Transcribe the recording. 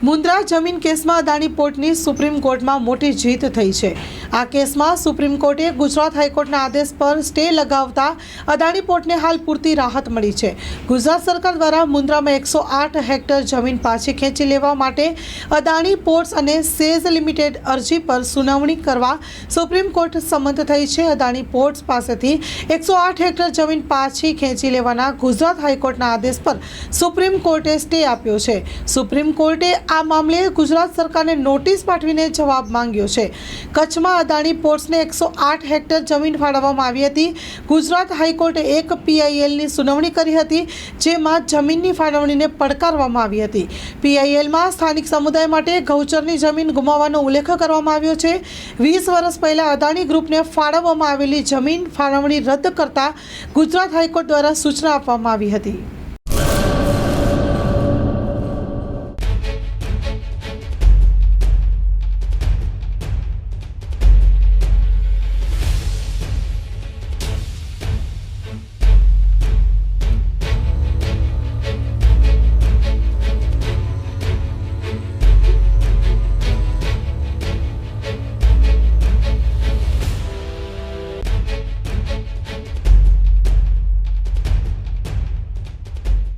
મુન્દ્રા જમીન કેસમાં અદાણી પોર્ટની સુપ્રીમ કોર્ટમાં મોટી જીત થઈ છે। આ કેસમાં સુપ્રીમ કોર્ટે ગુજરાત હાઈકોર્ટના આદેશ પર સ્ટે લગાવતા અદાણી પોર્ટને હાલ પૂરતી રાહત મળી છે। ગુજરાત સરકાર દ્વારા મુન્દ્રામાં 108 હેક્ટર જમીન પાછી ખેંચી લેવા માટે અદાણી પોર્ટ્સ અને સેઝ લિમિટેડ અરજી પર સુનાવણી કરવા સુપ્રીમ કોર્ટ સંમત થઈ છે। અદાણી પોર્ટ્સ પાસેથી 108 હેક્ટર જમીન પાછી ખેંચી લેવાના ગુજરાત હાઈકોર્ટના આદેશ પર સુપ્રીમ કોર્ટે સ્ટે આપ્યો છે। સુપ્રીમ કોર્ટે આ મામલે ગુજરાત સરકારને નોટિસ પાઠવીને જવાબ માંગ્યો છે। કચ્છમાં અદાણી પોર્ટ્સને 108 હેક્ટર જમીન ફાળવવામાં આવી હતી। ગુજરાત હાઈકોર્ટે એક PILની સુનાવણી કરી હતી, જેમાં જમીનની ફાળવણીને પડકારવામાં આવી હતી। PILમાં સ્થાનિક સમુદાય માટે ગૌચરની જમીન ગુમાવવાનો ઉલ્લેખ કરવામાં આવ્યો છે। 20 વર્ષ પહેલા અદાણી ગ્રુપને ફાળવવામાં આવેલી જમીન ફાળવણી રદ કરતા ગુજરાત હાઈકોર્ટ દ્વારા સૂચના આપવામાં આવી હતી।